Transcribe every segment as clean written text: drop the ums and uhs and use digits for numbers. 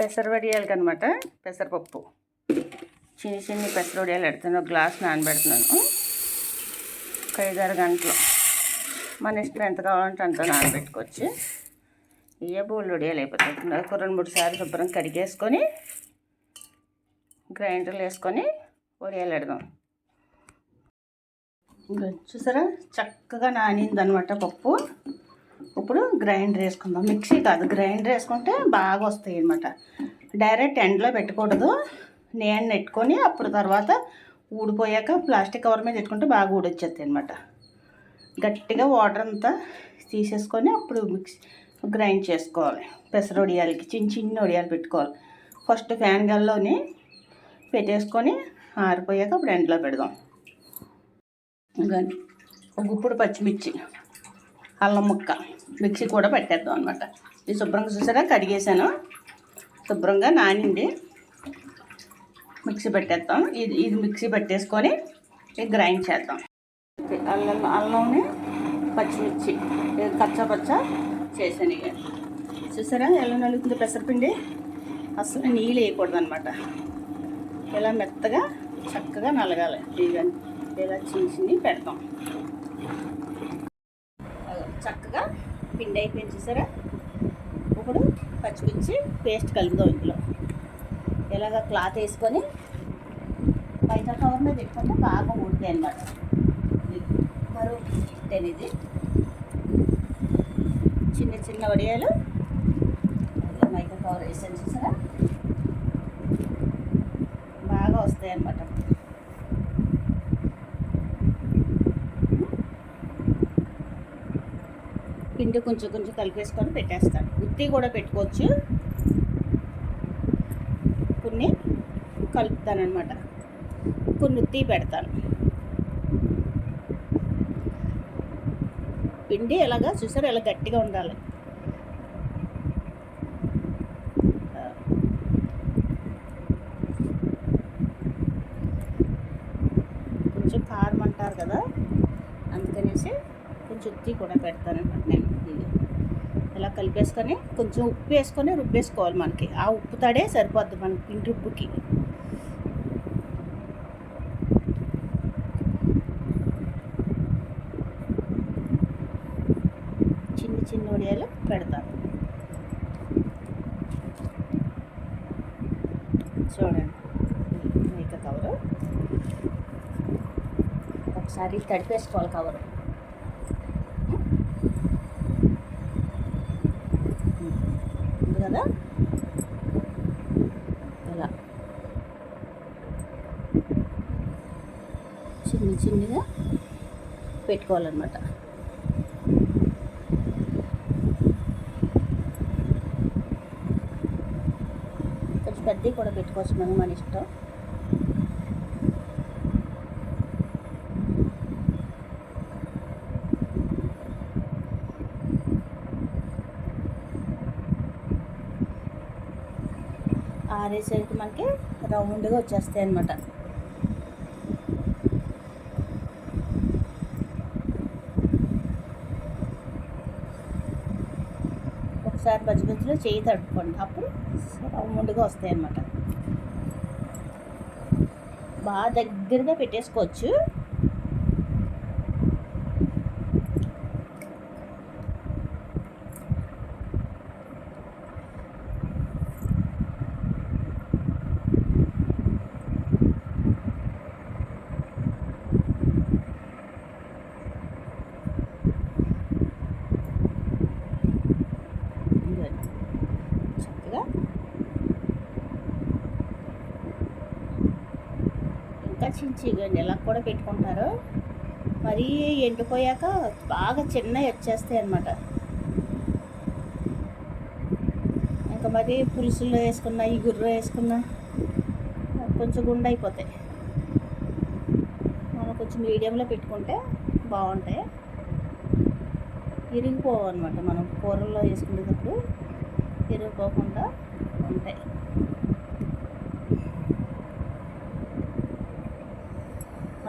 పెసర వడియాలకి అనమాట. పెసరపప్పు చిన్ని చిన్ని పెసర వడియాలు పెడుతున్నాను. ఒక గ్లాస్ నానబెడుతున్నాను. ఒక 5-6 గంటలు మన ఇష్టం ఎంత కావాలంటే అంత నానబెట్టుకోవచ్చు. ఇవే బోల్డ్ వడియాలు అయిపోతాయి. ఒక 2-3 సార్లు శుభ్రం కడిగేసుకొని గ్రైండర్లు వేసుకొని వడియాలు పెడదాం. చూసారా చక్కగా నానిందనమాట పప్పు. ఇప్పుడు గ్రైండర్ వేసుకుందాం. మిక్సీ కాదు, గ్రైండర్ వేసుకుంటే బాగా వస్తాయి అన్నమాట. డైరెక్ట్ ఎండలో పెట్టకూడదు. నేను నెట్టుకొని అప్పుడు తర్వాత ఊడిపోయాక ప్లాస్టిక్ కవర్ మీద పెట్టుకుంటే బాగా ఊడొచ్చేస్తాయి అన్నమాట. గట్టిగా వాటర్ అంతా తీసేసుకొని అప్పుడు మిక్సీ గ్రైండ్ చేసుకోవాలి. పెసర వడియాలకి చిన్న చిన్న వడియాలు పెట్టుకోవాలి. ఫస్ట్ ఫ్యాన్ గాల్లోని పెట్టేసుకొని ఆరిపోయాక అప్పుడు ఎండలో పెడదాం. ఒక గుప్పుడు పచ్చిమిర్చి, అల్లం ముక్క మిక్సీ కూడా పెట్టేద్దాం అనమాట. ఇది శుభ్రంగా చూసారా కడిగేసాను. శుభ్రంగా నానింది. మిక్సీ పెట్టేద్దాం. ఇది మిక్సీ పెట్టేసుకొని గ్రైండ్ చేద్దాం. అల్లంని పచ్చిమిర్చి కచ్చా చేసాను. ఇక చూసారా ఎలా నలుగుతుంది పెసరపిండి. అసలు నీళ్ళు వేయకూడదు అనమాట. ఇలా మెత్తగా చక్కగా నలగాలి. ఇలా చిన్ని పెడతాం. చక్కగా పిండి అయిపోయింది చూసారా. ఇప్పుడు పచ్చిమిర్చి పేస్ట్ కలుపుదాం. ఇందులో ఇలాగ క్లాత్ వేసుకొని బయట కవర్ మీద పెట్టుకుంటే బాగా ఊడతాయి అన్నమాట. మరో ఇది చిన్న చిన్న వడియాలు మైక్రో కవర్ వేసాను చూసారా, బాగా వస్తాయి అన్నమాట. పిండి కొంచెం కొంచెం కలిపేసుకొని పెట్టేస్తాను. ఉత్తి కూడా పెట్టుకోవచ్చు. కొన్ని కలుపుతాను అనమాట, కొన్ని ఉత్తి పెడతాను. పిండి ఎలాగా చూసారు, ఎలా గట్టిగా ఉండాలి. కొంచెం కారం అంటారు కదా, అందుకనేసి కొంచెం ఉత్తి కూడా పెడతాను అనమాట. నేను ఇలా కలిపేసుకొని కొంచెం ఉప్పు వేసుకొని రుబ్బేసుకోవాలి. మనకి ఆ ఉప్పు తడే సరిపోద్ది మనకి పిండి రుబ్బుకి. చిన్న చిన్న వడియాలు పెడతాను. చూడండి మేక కవరు ఒకసారి తడిపేసుకోవాలి కవరు. కదా ఇలా చిన్నగా పెట్టుకోవాలన్నమాట. కొంచెం పెద్దవి కూడా పెట్టుకోవచ్చు మనం, మన ఇష్టం. ఆరేసరికి మనకి రౌండ్గా వచ్చేస్తాయి అన్నమాట. ఒకసారి పచ్చిమిర్చిలో చేయి తడుపుకోండి, అప్పుడు రౌండ్గా వస్తాయి అన్నమాట. బాగా దగ్గరగా పెట్టేసుకోవచ్చు. చించిగండి ఎలా కూడా పెట్టుకుంటారు. మరీ ఎండిపోయాక బాగా చిన్నవి వచ్చేస్తాయి అన్నమాట. ఇంకా మరి పులుసుల్లో వేసుకున్న, ఈ గుర్ర వేసుకున్న కొంచెం గుండె అయిపోతాయి. మనం కొంచెం మీడియంలో పెట్టుకుంటే బాగుంటాయి. ఇరిగిపోవు అనమాట. మనం కూరల్లో వేసుకునేటప్పుడు ఇరిగిపోకుండా ఉంటాయి.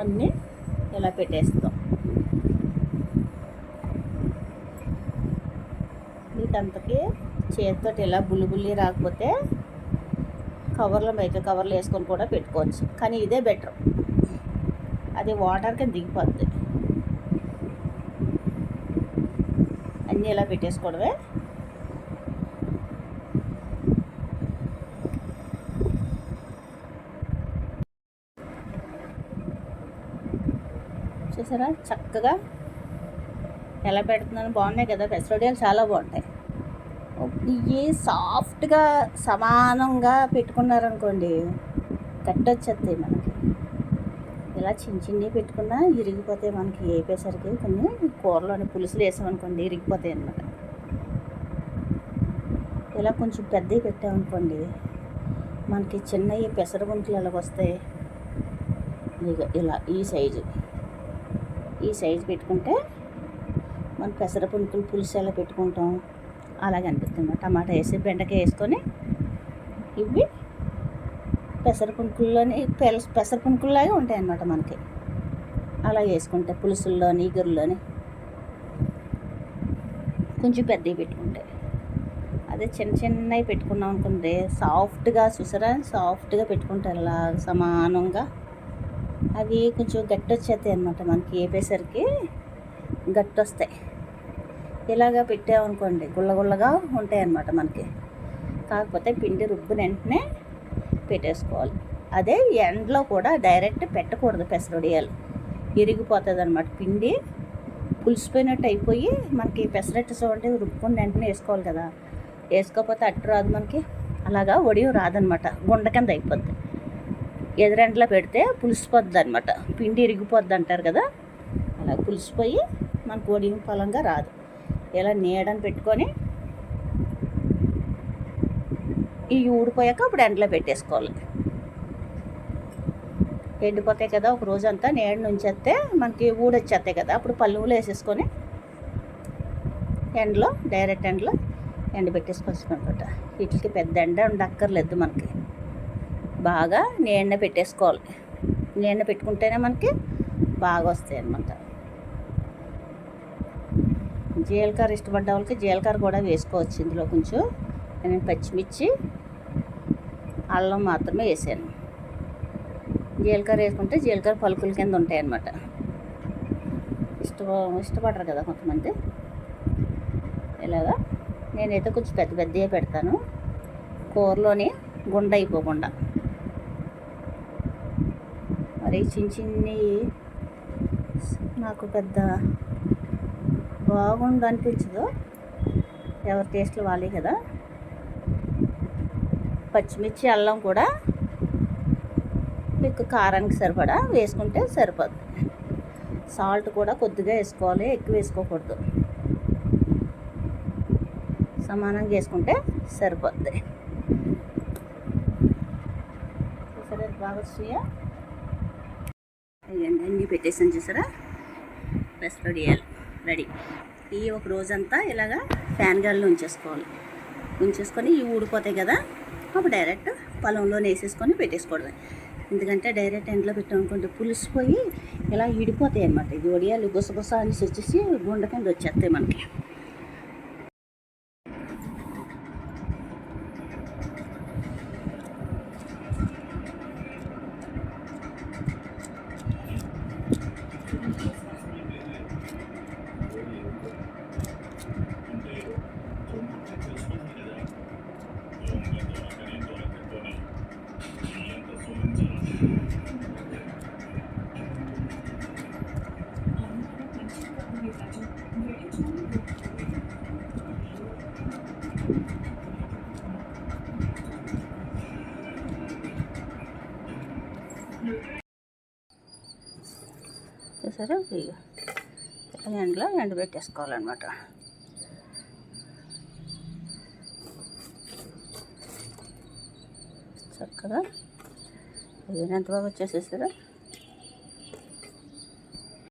అన్నీ ఇలా పెట్టేస్తాం. వీటంతకి చేతితో ఇలా బుల్లి రాకపోతే కవర్లో మైకా కవర్లో వేసుకొని కూడా పెట్టుకోవచ్చు, కానీ ఇదే బెటర్. అది వాటర్కి దిగిపోద్ది. అన్నీ ఇలా పెట్టేసుకోవడమే. చూసారా చక్కగా ఎలా పెడుతున్నాను, బాగున్నాయి కదా. పెసరడియాలు చాలా బాగుంటాయి. ఇవి సాఫ్ట్గా సమానంగా పెట్టుకున్నారనుకోండి గట్టొచ్చేస్తాయి మనకి. ఇలా చిన్న చిన్నవి పెట్టుకున్నా ఇరిగిపోతాయి మనకి. వేపేసరికి కొన్ని కూరలోని పులుసులు వేసామనుకోండి ఇరిగిపోతాయి అన్నమాట. ఇలా కొంచెం పెద్దవి పెట్టామనుకోండి మనకి చిన్నవి పెసర గుంటలు ఎలాగ వస్తాయి. ఇలా ఈ సైజు పెట్టుకుంటే మన పెసర పునుకులు పులుసు ఎలా పెట్టుకుంటాం అలాగే అనిపిస్తుంది. టమాటా వేసి బెండకాయ వేసుకొని ఇవి పెసర పునుకుల్లాగే ఉంటాయి అన్నమాట మనకి. అలా వేసుకుంటే పులుసుల్లోని ఇగురులోని కొంచెం పెద్దవి పెట్టుకుంటే. అదే చిన్న చిన్నవి పెట్టుకున్నాం అనుకుంటే సాఫ్ట్గా చూసారా, సాఫ్ట్గా పెట్టుకుంటారు అలా సమానంగా. అవి కొంచెం గట్టి వచ్చేస్తాయి అన్నమాట మనకి. వేపేసరికి గట్టి వస్తాయి. ఇలాగా పెట్టామనుకోండి గుల్లగుల్లగా ఉంటాయి అన్నమాట మనకి. కాకపోతే పిండి రుబ్బున వెంటనే పెట్టేసుకోవాలి. అదే ఎండలో కూడా డైరెక్ట్ పెట్టకూడదు. పెసరడియాలు ఇరిగిపోతుంది అన్నమాట. పిండి పులిసిపోయినట్టు అయిపోయి మనకి పెసరట్టు చూడండి రుబ్బుకుని వెంటనే వేసుకోవాలి కదా. వేసుకోకపోతే అట్టు రాదు మనకి. అలాగా వడియం రాదనమాట, గుండ కింద అయిపోద్ది. ఎదురెండలో పెడితే పులిసిపోద్ది అనమాట, పిండి ఇరిగిపోద్ది అంటారు కదా. అలా పులిసిపోయి మనకు వడియం పొలంగా రాదు. ఇలా నీడని పెట్టుకొని ఇవి ఊడిపోయాక అప్పుడు ఎండలో పెట్టేసుకోవాలి. ఎండిపోతాయి కదా, ఒక రోజంతా నీడ నుంచేస్తే మనకి ఊడొచ్చేస్తాయి కదా. అప్పుడు పళ్ళులో వేసేసుకొని ఎండలో డైరెక్ట్ ఎండలో ఎండబెట్టేసుకోవచ్చు అనమాట. వీటికి పెద్ద ఎండ ఉండక్కర్లేదు మనకి. బాగా నీడ పెట్టేసుకోవాలి. నీడ పెట్టుకుంటేనే మనకి బాగా వస్తాయి అన్నమాట. జీలకర్ర ఇష్టపడ్డ వాళ్ళకి జీలకర్ర కూడా వేసుకోవచ్చు ఇందులో. కొంచెం నేను పచ్చిమిర్చి అల్లం మాత్రమే వేసాను. జీలకర్ర వేసుకుంటే జీలకర్ర పలుకుల కింద ఉంటాయి అన్నమాట. ఇష్టపడరు కదా కొంతమంది. ఇలాగా నేనైతే కొంచెం పెద్దగా పెడతాను, కూరలోని గుండ అయిపోకుండా. మరి చిన్ని నాకు పెద్ద బాగుండు అనిపించదు, ఎవరి టేస్ట్లు వాళ్ళే కదా. పచ్చిమిర్చి అల్లం కూడా మీకు కారానికి సరిపడా వేసుకుంటే సరిపోదు. సాల్ట్ కూడా కొద్దిగా వేసుకోవాలి, ఎక్కువ వేసుకోకూడదు. సమానంగా వేసుకుంటే సరిపోద్ది. సరే బాగా వస్తాయా అన్నీ పెట్టేసాను చూసారా. పెసరడియాలు రెడీ. ఇవి ఒక రోజంతా ఇలాగా ఫ్యాన్ గాలిలో ఉంచేసుకొని ఇవి ఊడిపోతాయి కదా. అప్పుడు డైరెక్ట్ పొలంలో వేసేసుకొని పెట్టేసుకోవడమే. ఎందుకంటే డైరెక్ట్ ఎండలో పెట్టామనుకుంటే పులిసిపోయి ఇలా ఇడిపోతాయి అన్నమాట. ఇది వడియాలు గుసగుస అనేసి వచ్చేసి గుండ కింద వచ్చేస్తాయి మనకి. చూసారా, ఎండలో ఎండబెట్టేసుకోవాలన్నమాట. చక్కగా ఎంత బాగా వచ్చేసేసారా.